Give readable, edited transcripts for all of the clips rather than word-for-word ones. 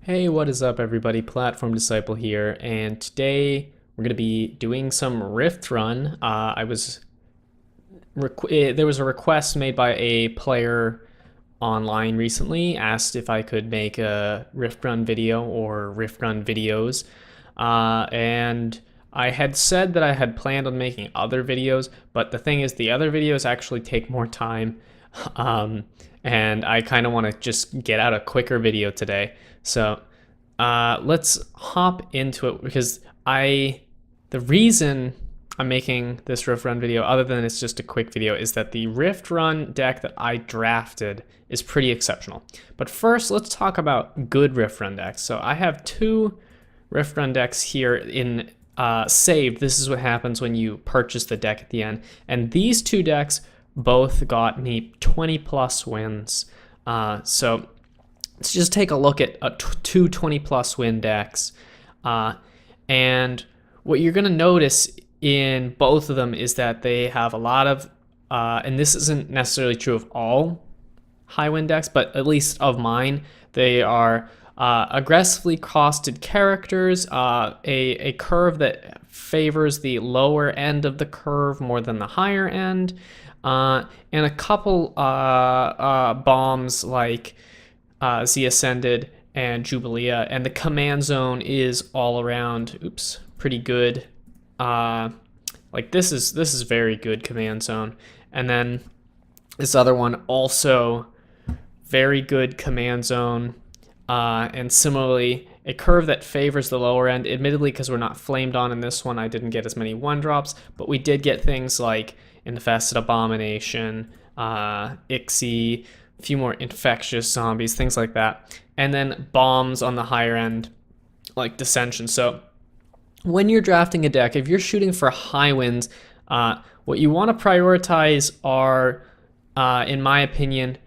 Hey, what is up everybody? Platform Disciple here, and today we're going to be doing some Rift Run. There was a request made by a player online recently, asked if I could make a Rift Run video or Rift Run videos, and I had said that I had planned on making other videos, but the thing is the other videos actually take more time, um, and I kind of want to just get out a quicker video today. So let's hop into it because the reason I'm making this Rift Run video, other than it's just a quick video, is that the Rift Run deck that I drafted is pretty exceptional. But first, let's talk about good Rift Run decks. So I have two Rift Run decks here in saved. This is what happens when you purchase the deck at the end. And these two decks both got me 20 plus wins. So let's just take a look at two 20 plus win decks. And what you're going to notice in both of them is that they have a lot of, and this isn't necessarily true of all high win decks, but at least of mine, they are aggressively costed characters, a curve that favors the lower end of the curve more than the higher end, and a couple bombs like Z Ascended and Jubilee, and the command zone is all around, pretty good. Like this is very good command zone, and then this other one also very good command zone, and similarly a curve that favors the lower end. Admittedly, because we're not flamed on in this one, I didn't get as many one drops, but we did get things like Infested Abomination, Ixie, a few more infectious zombies, things like that, and then bombs on the higher end like Dissension. So when you're drafting a deck, if you're shooting for high wins, what you want to prioritize are, in my opinion,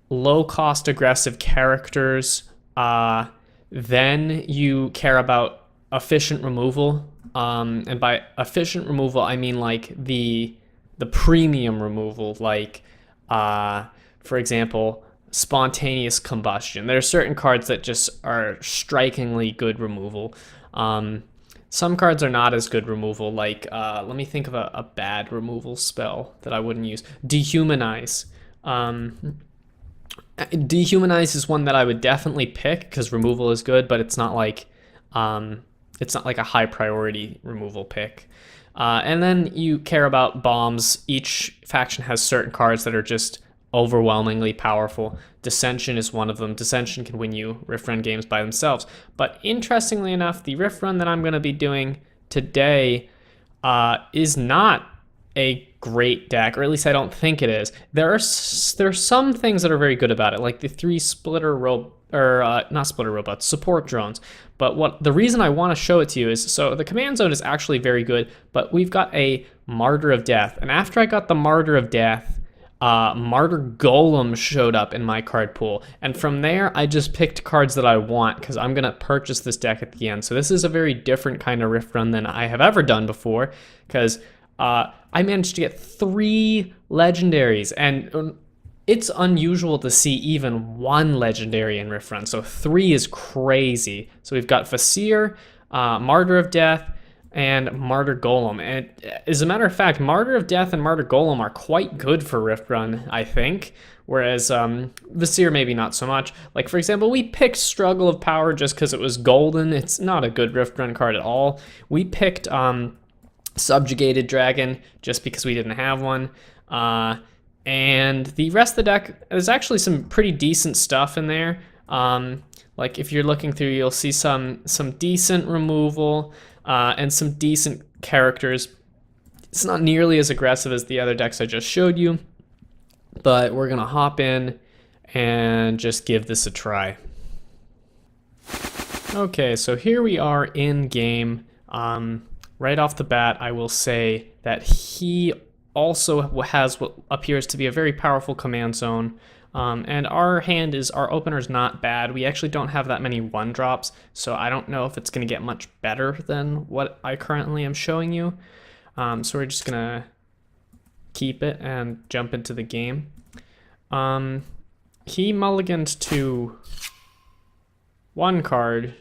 low cost aggressive characters. Then you care about efficient removal, and by efficient removal I mean like the premium removal, like for example, spontaneous combustion. There are certain cards that just are strikingly good removal. Some cards are not as good removal, like, let me think of a bad removal spell that I wouldn't use. Dehumanize. Dehumanize is one that I would definitely pick because removal is good, but it's not like a high priority removal pick. And then you care about bombs. Each faction has certain cards that are just overwhelmingly powerful. Dissension is one of them. Dissension can win you Rift Run games by themselves. But interestingly enough, the Rift Run that I'm going to be doing today is not a great deck, or at least I don't think it is. There are some things that are very good about it, like the 3 support drones. But the reason I want to show it to you is, so the command zone is actually very good, but we've got a Martyr of Death, and after I got the Martyr of Death, Martyr Golem showed up in my card pool, and from there I just picked cards that I want because I'm gonna purchase this deck at the end. So this is a very different kind of Rift Run than I have ever done before, because I managed to get 3 legendaries, and it's unusual to see even 1 legendary in Rift Run, so 3 is crazy. So we've got Vasir, Martyr of Death, and Martyr Golem. And as a matter of fact, Martyr of Death and Martyr Golem are quite good for Rift Run, I think, whereas Vasir maybe not so much. Like, for example, we picked Struggle of Power just because it was golden. It's not a good Rift Run card at all. We picked Subjugated Dragon just because we didn't have one. And the rest of the deck, there's actually some pretty decent stuff in there. Like if you're looking through, you'll see some decent removal, and some decent characters. It's not nearly as aggressive as the other decks I just showed you, but we're gonna hop in and just give this a try. Okay, so here we are in game. Right off the bat, I will say that he also has what appears to be a very powerful command zone. And our opener's not bad. We actually don't have that many 1-drops, so I don't know if it's going to get much better than what I currently am showing you. So we're just going to keep it and jump into the game. He mulliganed to one card,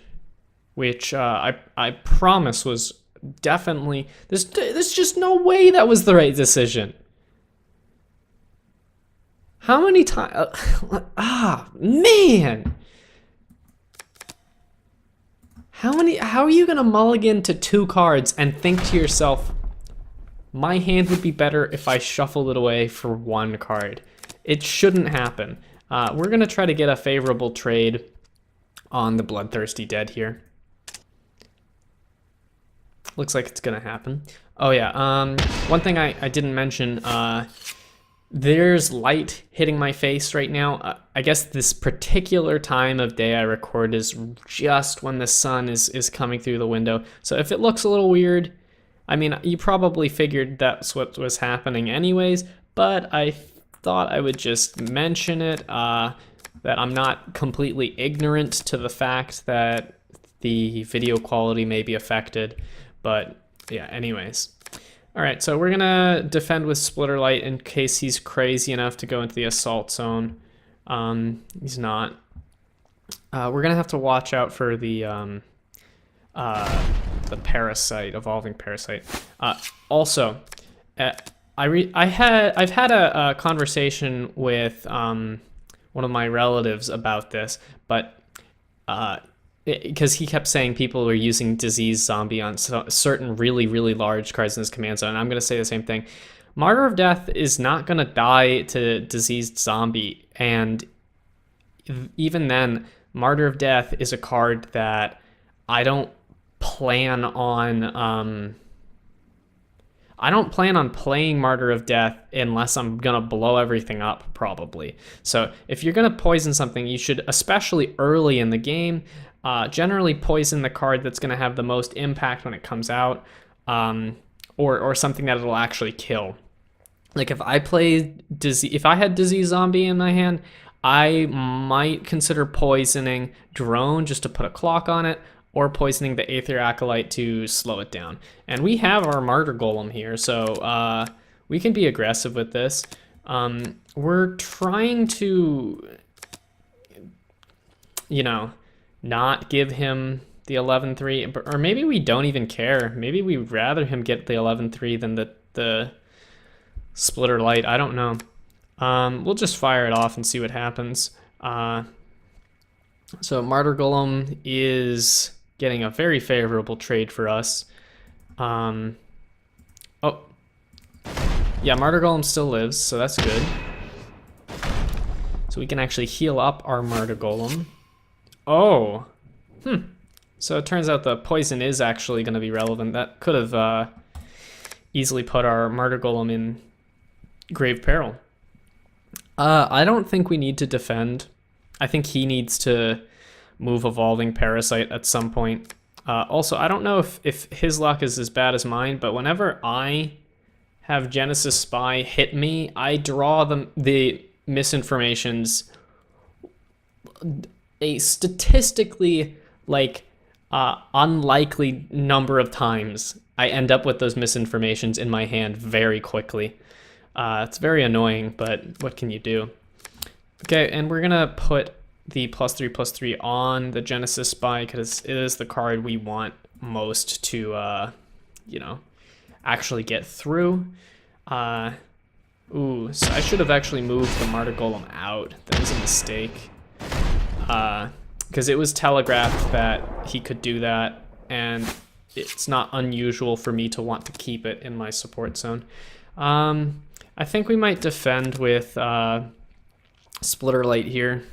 which I promise was definitely, there's just no way that was the right decision. How many times? Man. How are you gonna mulligan to 2 cards and think to yourself, my hand would be better if I shuffled it away for 1 card? It shouldn't happen. We're gonna try to get a favorable trade on the Bloodthirsty Dead here. Looks like it's gonna happen. Oh yeah, one thing I didn't mention, there's light hitting my face right now. I guess this particular time of day I record is just when the sun is coming through the window. So if it looks a little weird, I mean, you probably figured that's what was happening anyways, but I thought I would just mention it, that I'm not completely ignorant to the fact that the video quality may be affected. But yeah, anyways. All right, so we're gonna defend with Splitter Light in case he's crazy enough to go into the assault zone. He's not. We're gonna have to watch out for the parasite, evolving parasite. Also, I've had a conversation with one of my relatives about this, but because he kept saying people were using Disease Zombie on certain really, really large cards in his command zone. And I'm going to say the same thing. Martyr of Death is not going to die to Diseased Zombie. And even then, Martyr of Death is a card that I don't plan on... I don't plan on playing Martyr of Death unless I'm gonna blow everything up, probably. So if you're gonna poison something, you should, especially early in the game, generally poison the card that's gonna have the most impact when it comes out, or something that it'll actually kill. Like if I had Disease Zombie in my hand, I might consider poisoning Drone just to put a clock on it, or poisoning the Aether Acolyte to slow it down. And we have our Martyr Golem here, so we can be aggressive with this. We're trying to, you know, not give him the 11-3, or maybe we don't even care. Maybe we'd rather him get the 11-3 than the Splitter Light. I don't know. We'll just fire it off and see what happens. So Martyr Golem is getting a very favorable trade for us. Oh, yeah, Martyr Golem still lives, so that's good. So we can actually heal up our Martyr Golem. Oh, so it turns out the poison is actually going to be relevant. That could have easily put our Martyr Golem in grave peril. I don't think we need to defend. I think he needs to move Evolving Parasite at some point. Also, I don't know if his luck is as bad as mine, but whenever I have Genesis Spy hit me, I draw the misinformations a statistically unlikely number of times. I end up with those misinformations in my hand very quickly. It's very annoying, but what can you do? Okay, and we're gonna put the +3/+3 on the Genesis Spy because it is the card we want most to, you know, actually get through. Ooh, so I should have actually moved the Martyr Golem out. That was a mistake. Because it was telegraphed that he could do that, and it's not unusual for me to want to keep it in my support zone. I think we might defend with Splitter Light here.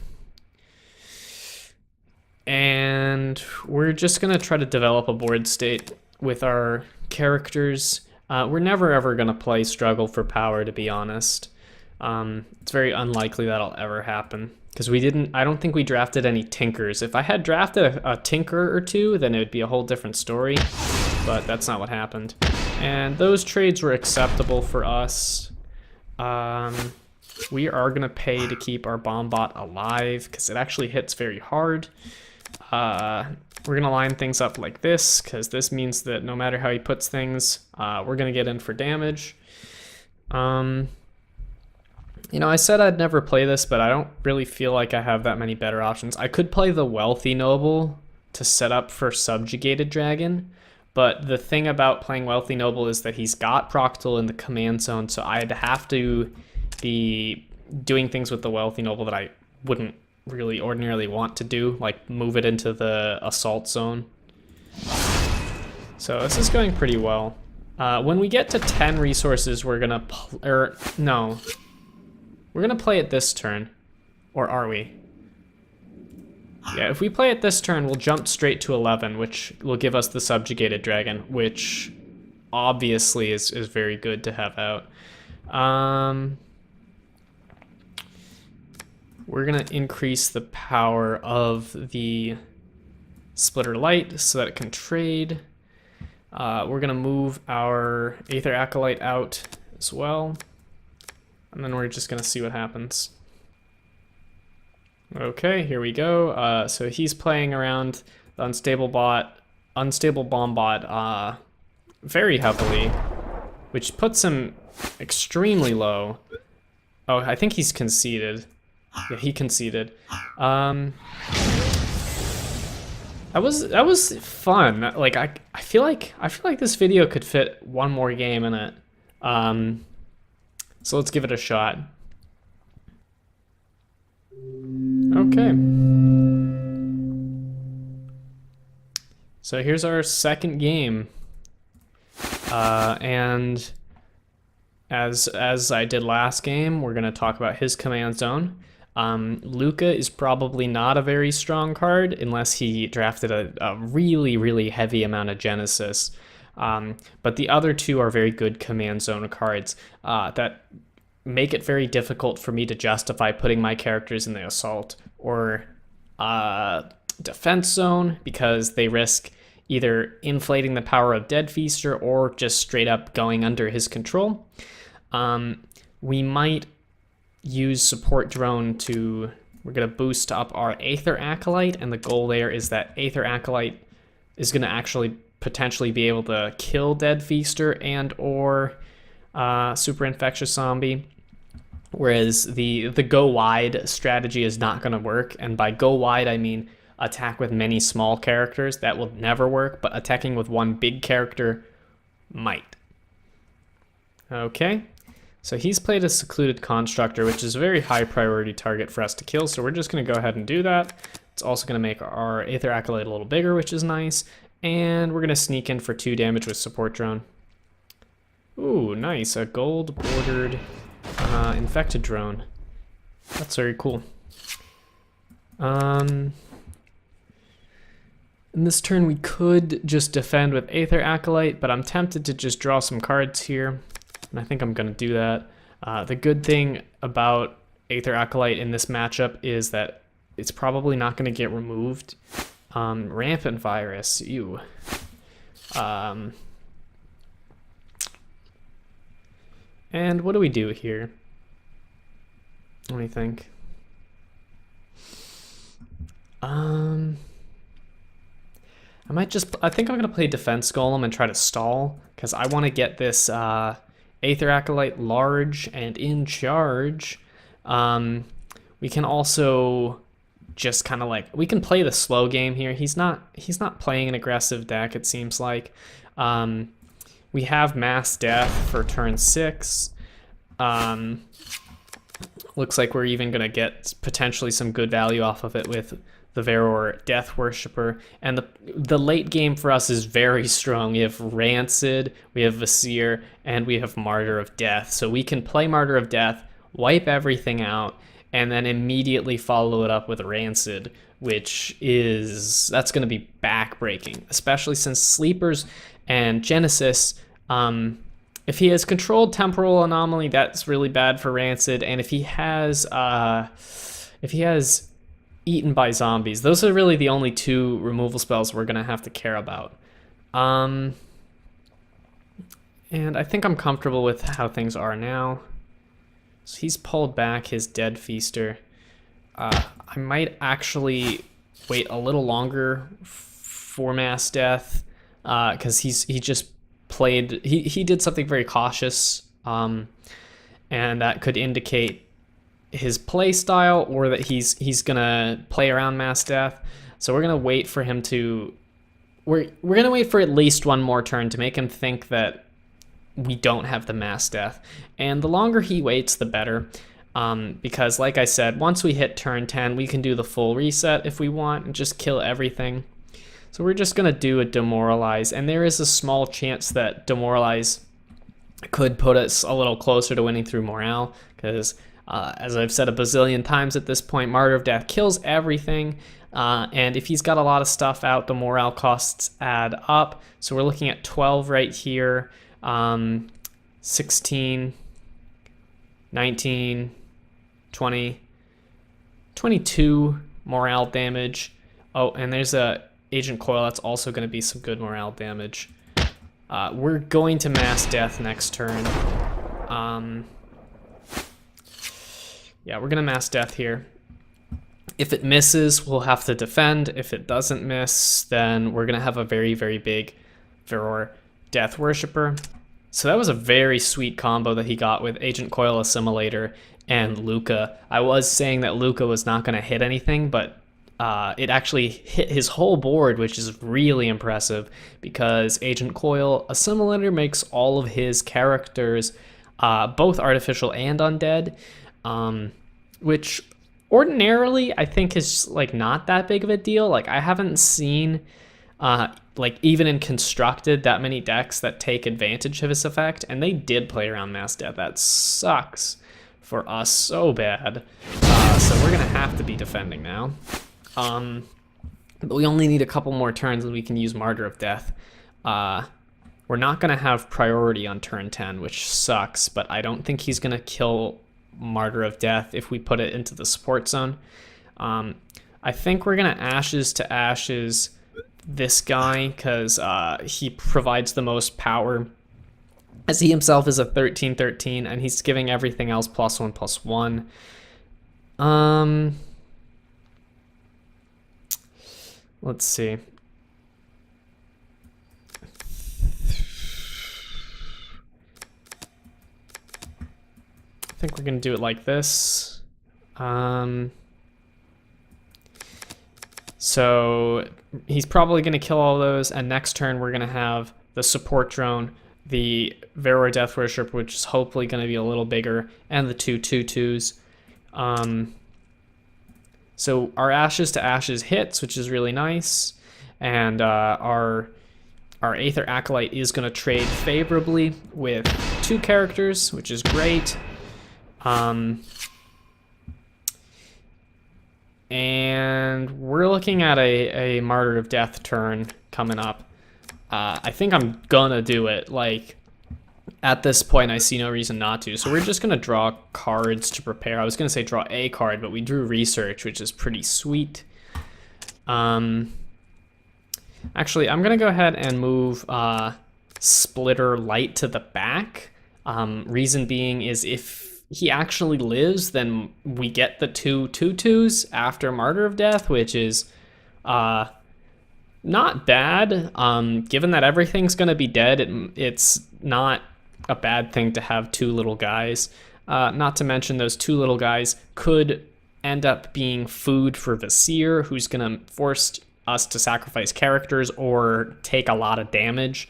And we're just gonna try to develop a board state with our characters. We're never ever gonna play Struggle for Power, to be honest. It's very unlikely that'll ever happen because I don't think we drafted any Tinkers. If I had drafted a Tinker or two, then it would be a whole different story, but that's not what happened. And those trades were acceptable for us. We are gonna pay to keep our Bombot alive because it actually hits very hard. We're gonna line things up like this because this means that no matter how he puts things, we're gonna get in for damage. You know, I said I'd never play this, but I don't really feel like I have that many better options. I could play the Wealthy Noble to set up for Subjugated Dragon, but the thing about playing Wealthy Noble is that he's got Proctal in the command zone, so I'd have to be doing things with the Wealthy Noble that I wouldn't really ordinarily want to do, like move it into the assault zone. So this is going pretty well. When we get to 10 resources, we're gonna, no. We're gonna play it this turn, or are we? Yeah, if we play it this turn, we'll jump straight to 11, which will give us the Subjugated Dragon, which obviously is very good to have out. We're gonna increase the power of the Splitter Light so that it can trade. We're gonna move our Aether Acolyte out as well. And then we're just gonna see what happens. Okay, here we go. So he's playing around the unstable bomb bot very heavily, which puts him extremely low. Oh, I think he's conceded. Yeah, he conceded. That was fun. Like I feel like this video could fit one more game in it. So let's give it a shot. Okay. So here's our second game. And as I did last game, we're gonna talk about his command zone. Luca is probably not a very strong card unless he drafted a really, really heavy amount of Genesis. But the other two are very good command zone cards that make it very difficult for me to justify putting my characters in the assault or defense zone because they risk either inflating the power of Dead Feaster or just straight up going under his control. We might use Support Drone to, we're gonna boost up our Aether Acolyte, and the goal there is that Aether Acolyte is gonna actually potentially be able to kill Dead Feaster and or Super Infectious Zombie. Whereas the go wide strategy is not gonna work, and by go wide I mean attack with many small characters. That will never work, but attacking with one big character might. Okay, so he's played a Secluded Constructor, which is a very high priority target for us to kill, so we're just gonna go ahead and do that. It's also gonna make our Aether Acolyte a little bigger, which is nice, and we're gonna sneak in for 2 damage with Support Drone. Ooh, nice, a gold bordered Infected Drone. That's very cool. In this turn we could just defend with Aether Acolyte, but I'm tempted to just draw some cards here, and I think I'm gonna do that. The good thing about Aether Acolyte in this matchup is that it's probably not gonna get removed. Rampant Virus, ew. And what do we do here? Let me think. I think I'm gonna play Defense Golem and try to stall, because I wanna get this Aether Acolyte large and in charge. We can also just kind of like, we can play the slow game here. He's not playing an aggressive deck, it seems like. We have Mass Death for turn 6. Looks like we're even gonna get potentially some good value off of it with the Veror Death Worshipper. And the late game for us is very strong. We have Rancid, we have Vasir, and we have Martyr of Death. So we can play Martyr of Death, wipe everything out, and then immediately follow it up with Rancid, that's gonna be backbreaking, especially since Sleepers and Genesis, if he has controlled Temporal Anomaly, that's really bad for Rancid, and if he has Eaten by Zombies, those are really the only 2 removal spells we're gonna have to care about. And I think I'm comfortable with how things are now. So he's pulled back his Dead Feaster. I might actually wait a little longer for Mass Death, because he just played, he did something very cautious, and that could indicate his play style or that he's gonna play around mass death. So we're gonna wait for him to we're gonna wait for at least one more turn to make him think that we don't have the mass death. And the longer he waits, the better. Because like I said, once we hit turn 10, we can do the full reset if we want and just kill everything. So we're just gonna do a demoralize, and there is a small chance that demoralize could put us a little closer to winning through morale, because as I've said a bazillion times at this point, Martyr of Death kills everything, and if he's got a lot of stuff out, the morale costs add up. So we're looking at 12 right here, 16, 19, 20, 22 morale damage. Oh, and there's a Agent Coil. That's also going to be some good morale damage. We're going to mass death next turn. Yeah, we're going to mass death here. If it misses, we'll have to defend. If it doesn't miss, then we're going to have a very, very big Varor Death Worshipper. So that was a very sweet combo that he got with Agent Coil Assimilator and Luca. I was saying that Luca was not going to hit anything, but it actually hit his whole board, which is really impressive because Agent Coil Assimilator makes all of his characters both artificial and undead, which ordinarily I think is like not that big of a deal. Like I haven't seen like even in constructed that many decks that take advantage of his effect, and they did play around mass death. That sucks for us so bad. So we're gonna have to be defending now. But we only need a couple more turns and we can use Martyr of Death. We're not going to have priority on turn 10, which sucks, but I don't think he's going to kill Martyr of Death if we put it into the support zone. I think we're going to Ashes to Ashes this guy because he provides the most power, as he himself is a 13/13 and he's giving everything else +1/+1. Let's see. I think we're going to do it like this. So he's probably going to kill all those, and next turn we're going to have the support drone, the Varor Death Worship, which is hopefully going to be a little bigger, and the 2/2/2s. So our Ashes to Ashes hits, which is really nice, and our Aether Acolyte is going to trade favorably with 2 characters, which is great. And we're looking at a Martyr of Death turn coming up. I think I'm gonna do it. Like, at this point, I see no reason not to. So we're just going to draw cards to prepare. I was going to say draw a card, but we drew Research, which is pretty sweet. Actually, I'm going to go ahead and move Splitter Light to the back. Reason being is if he actually lives, then we get the 2/2/2s after Martyr of Death, which is not bad. Given that everything's going to be dead, it's not a bad thing to have 2 little guys. Not to mention those 2 little guys could end up being food for Vasir, who's going to force us to sacrifice characters or take a lot of damage.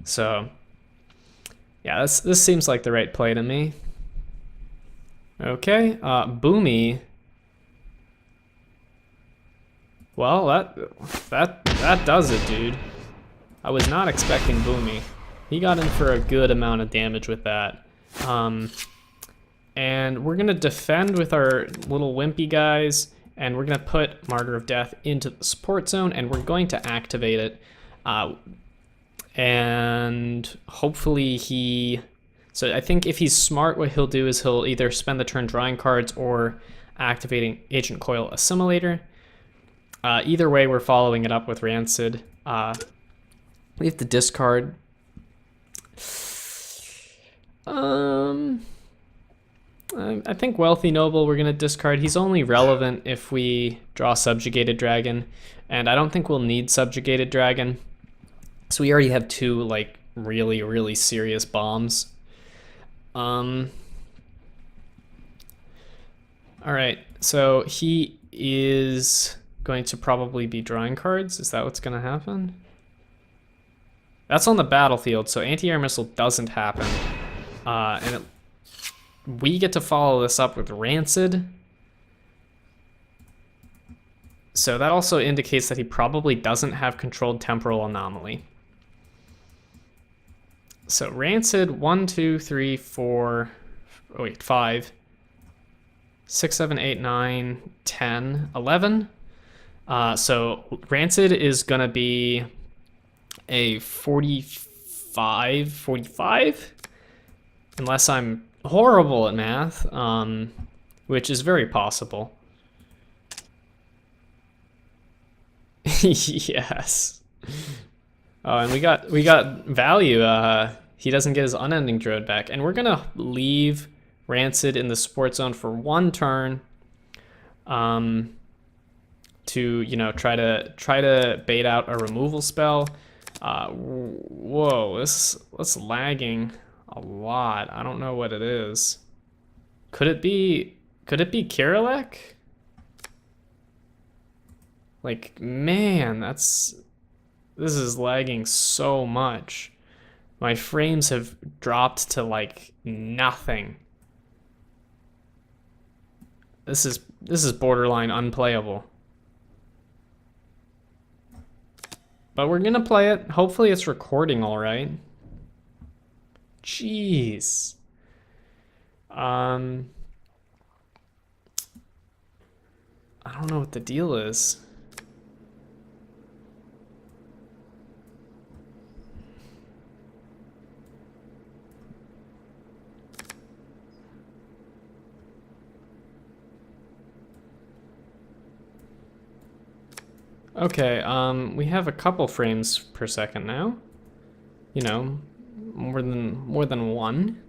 So yeah, this seems like the right play to me. Okay, Boomy. Well, that does it, dude. I was not expecting Boomy. He got in for a good amount of damage with that. And we're going to defend with our little wimpy guys, and we're going to put Martyr of Death into the support zone, and we're going to activate it. And hopefully he... So I think if he's smart, what he'll do is he'll either spend the turn drawing cards or activating Agent Coil Assimilator. Either way, we're following it up with Rancid. We have to discard. I think Wealthy Noble we're going to discard. He's only relevant if we draw Subjugated Dragon, and I don't think we'll need Subjugated Dragon. So we already have 2 like really, really serious bombs. All right, so he is going to probably be drawing cards. Is that what's going to happen? That's on the battlefield, so anti-air missile doesn't happen. We get to follow this up with Rancid. So that also indicates that he probably doesn't have controlled temporal anomaly. So Rancid, 1, 2, 3, 4, oh wait, 5, 6, 7, 8, 9, 10, 11. So Rancid is gonna be a 45, unless I'm horrible at math, which is very possible. Yes. Oh, and we got value. He doesn't get his unending druid back, and we're gonna leave Rancid in the support zone for 1 turn, to try to bait out a removal spell. Whoa, this lagging a lot. I don't know what it is. Could it be Kirilek? Like, man, this is lagging so much. My frames have dropped to like nothing. This is borderline unplayable. But we're gonna play it. Hopefully it's recording all right. Jeez. I don't know what the deal is. Okay, we have a couple frames per second now. You know, more than 1.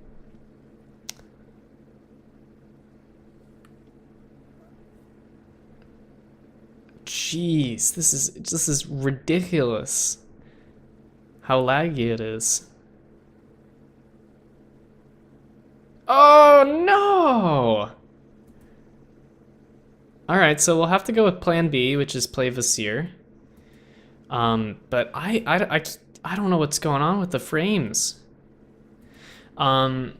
Jeez, this is ridiculous. How laggy it is. Oh no! All right, so we'll have to go with plan B, which is play Vasir. But I don't know what's going on with the frames. Got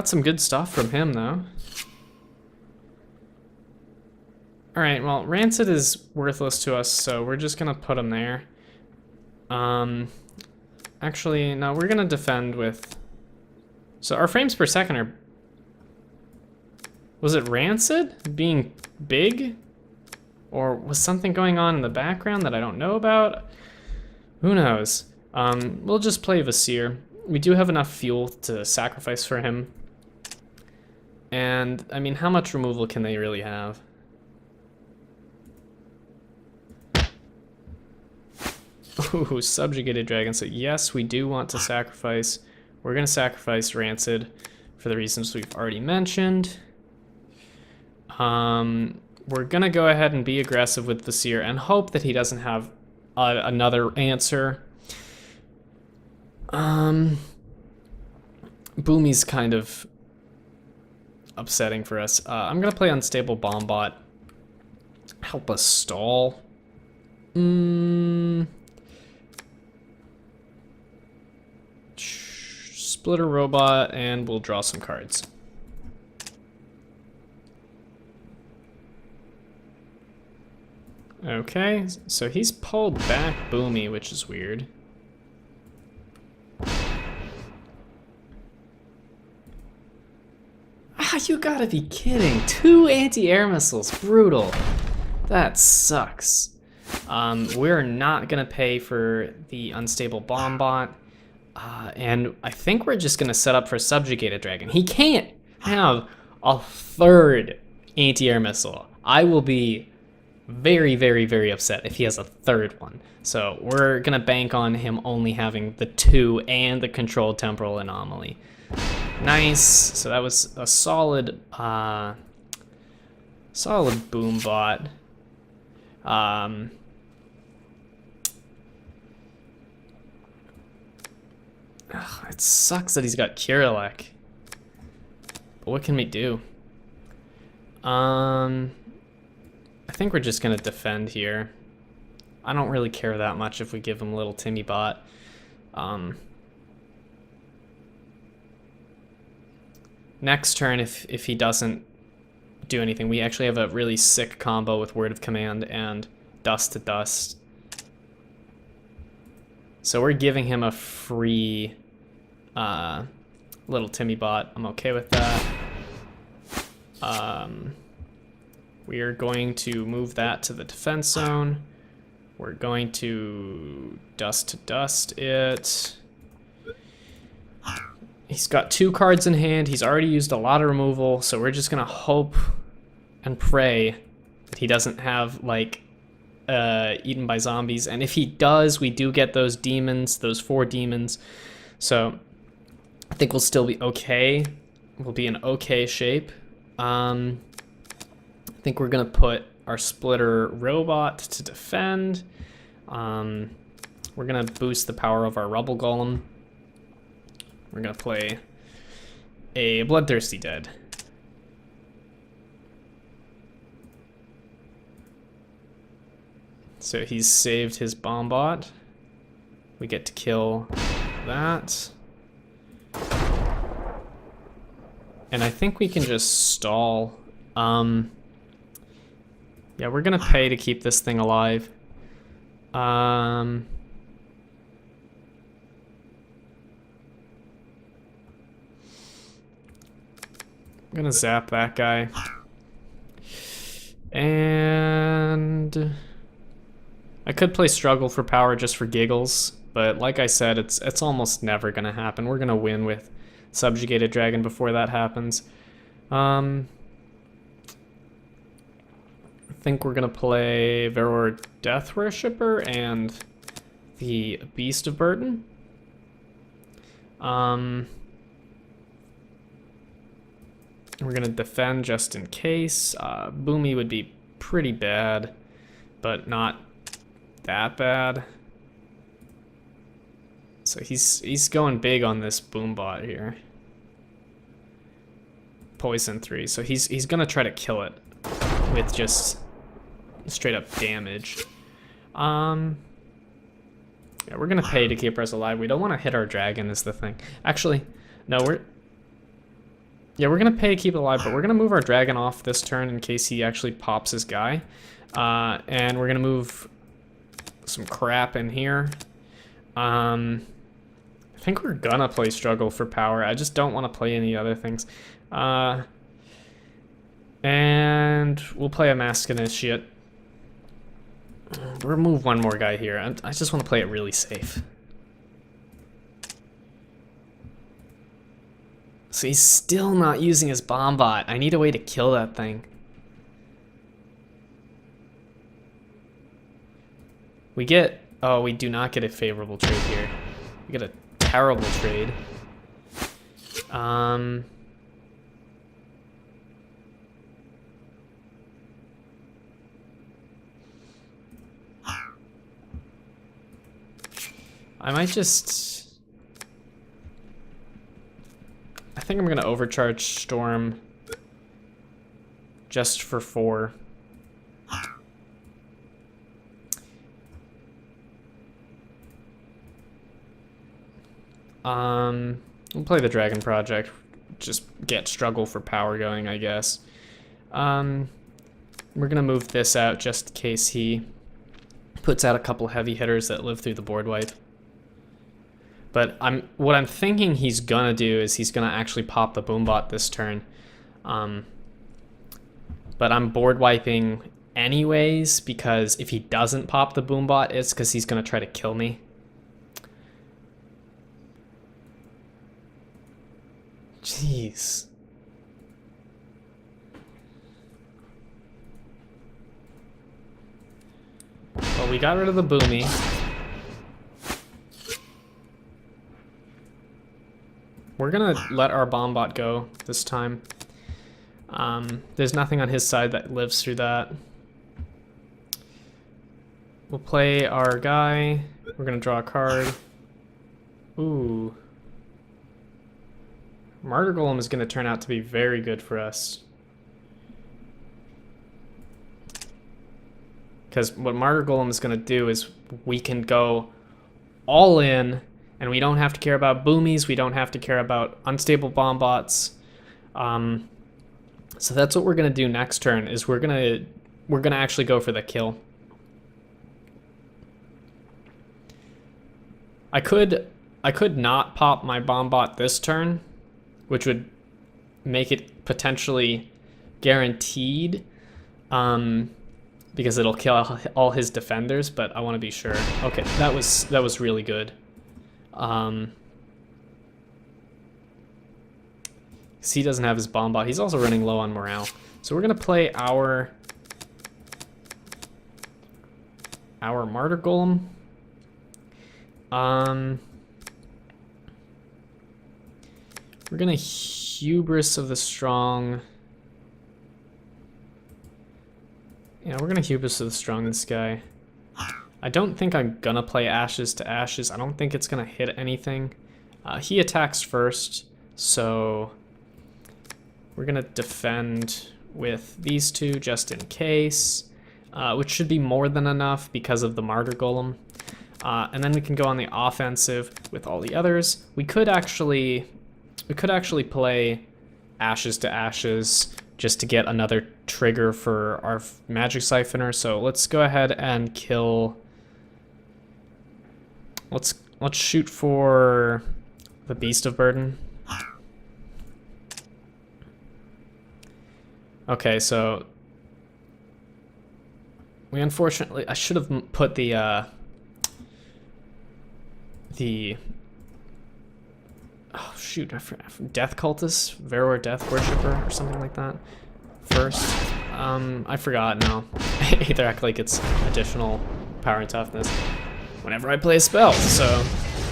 some good stuff from him though. All right, well, Rancid is worthless to us, so we're just gonna put him there. Actually, no, we're gonna defend with. So our frames per second are. Was it Rancid being big? Or was something going on in the background that I don't know about? Who knows? We'll just play Vasir. We do have enough fuel to sacrifice for him. And, I mean, how much removal can they really have? Ooh, subjugated dragon. So yes, we do want to sacrifice. We're gonna sacrifice Rancid for the reasons we've already mentioned. We're gonna go ahead and be aggressive with Vasir and hope that he doesn't have another answer. Boomy's kind of upsetting for us. I'm gonna play Unstable Bombot. Help us stall. Splitter Robot, and we'll draw some cards. Okay, so he's pulled back Boomy, which is weird. Ah, you gotta be kidding. 2 anti-air missiles, brutal. That sucks. We're not gonna pay for the Unstable Bombot. And I think we're just gonna set up for Subjugated Dragon. He can't have a 3rd anti-air missile. I will be very, very, very upset if he has a 3rd one. So we're gonna bank on him only having the 2 and the controlled temporal anomaly. Nice. So that was a solid, solid boom bot. It sucks that he's got Kirilek. But what can we do? I think we're just gonna defend here. I don't really care that much if we give him a little Timmy bot. Next turn, if he doesn't do anything, we actually have a really sick combo with Word of Command and Dust to Dust. So we're giving him a free little Timmy bot. I'm okay with that. We are going to move that to the defense zone. We're going to dust it. He's got 2 cards in hand. He's already used a lot of removal, so we're just gonna hope and pray that he doesn't have like eaten by zombies. And if he does, we do get those demons, those 4 demons. So I think we'll still be okay. We'll be in okay shape. I think we're gonna put our splitter robot to defend. We're gonna boost the power of our rubble golem. We're gonna play a bloodthirsty dead. So he's saved his bomb bot. We get to kill that. And I think we can just stall. Yeah, we're gonna pay to keep this thing alive. I'm gonna zap that guy. And I could play Struggle for Power just for giggles, but like I said, it's almost never gonna happen. We're gonna win with Subjugated Dragon before that happens. I think we're gonna play Veror Death Worshipper and the Beast of Burden. We're gonna defend just in case. Boomy would be pretty bad, but not that bad. So he's going big on this Boombot here. Poison 3, so he's gonna try to kill it with just straight up damage. Yeah, we're gonna pay to keep us alive. We don't want to hit our dragon is the thing. Actually, no, we're gonna pay to keep it alive, but we're gonna move our dragon off this turn in case he actually pops his guy. And we're gonna move some crap in here. I think we're gonna play Struggle for Power. I just don't want to play any other things. And we'll play a Mask Initiate. Remove one more guy here. I just want to play it really safe. So he's still not using his bomb bot. I need a way to kill that thing. We get... Oh, we do not get a favorable trade here. We get a terrible trade. I might just... I think I'm gonna overcharge Storm just for 4. We'll play the Dragon Project. Just get Struggle for Power going, I guess. We're gonna move this out just in case he puts out a couple heavy hitters that live through the board wipe. But what I'm thinking he's gonna do is he's gonna actually pop the Boombot this turn. But I'm board wiping anyways because if he doesn't pop the Boombot, it's because he's gonna try to kill me. Jeez. Well, we got rid of the Boomy. We're gonna let our Boombot go this time. There's nothing on his side that lives through that. We'll play our guy. We're gonna draw a card. Ooh. Martyr Golem is going to turn out to be very good for us. Because what Martyr Golem is going to do is we can go all in, and we don't have to care about boomies, we don't have to care about unstable bomb bots. So that's what we're going to do next turn, is we're going to actually go for the kill. I could not pop my bomb bot this turn, which would make it potentially guaranteed, because it'll kill all his defenders, but I want to be sure. Okay, that was really good. He doesn't have his bomb bot. He's also running low on morale. So we're gonna play our Martyr Golem. We're gonna Hubris of the Strong. Yeah, we're gonna Hubris of the Strong this guy. I don't think I'm gonna play Ashes to Ashes. I don't think it's gonna hit anything. He attacks first, so we're gonna defend with these two just in case, which should be more than enough because of the Martyr Golem. And then we can go on the offensive with all the others. We could actually play Ashes to Ashes just to get another trigger for our Magic Siphoner. So let's go ahead and kill. Let's shoot for the Beast of Burden. Okay, so we unfortunately, I should have put the oh shoot, I forgot, Death Cultist, Veror Death Worshipper or something like that first. I forgot now. Aether gets additional power and toughness whenever I play a spell, so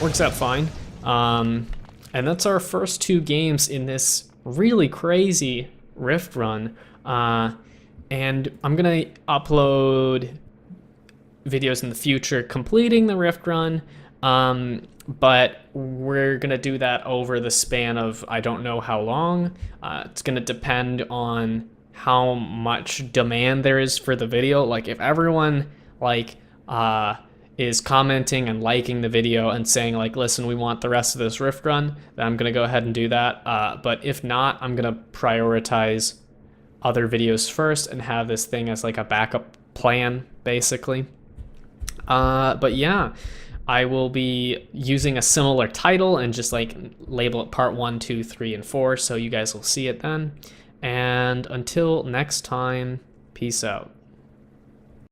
works out fine. And that's our first 2 games in this really crazy Rift run. And I'm gonna upload videos in the future completing the Rift run, but we're gonna do that over the span of I don't know how long. It's gonna depend on how much demand there is for the video. Like if everyone is commenting and liking the video and saying like, listen, we want the rest of this Rift run, then I'm gonna go ahead and do that. But if not, I'm gonna prioritize other videos first and have this thing as like a backup plan, basically. But yeah, I will be using a similar title and just like label it part 1, 2, 3, and 4, so you guys will see it then. And until next time, peace out.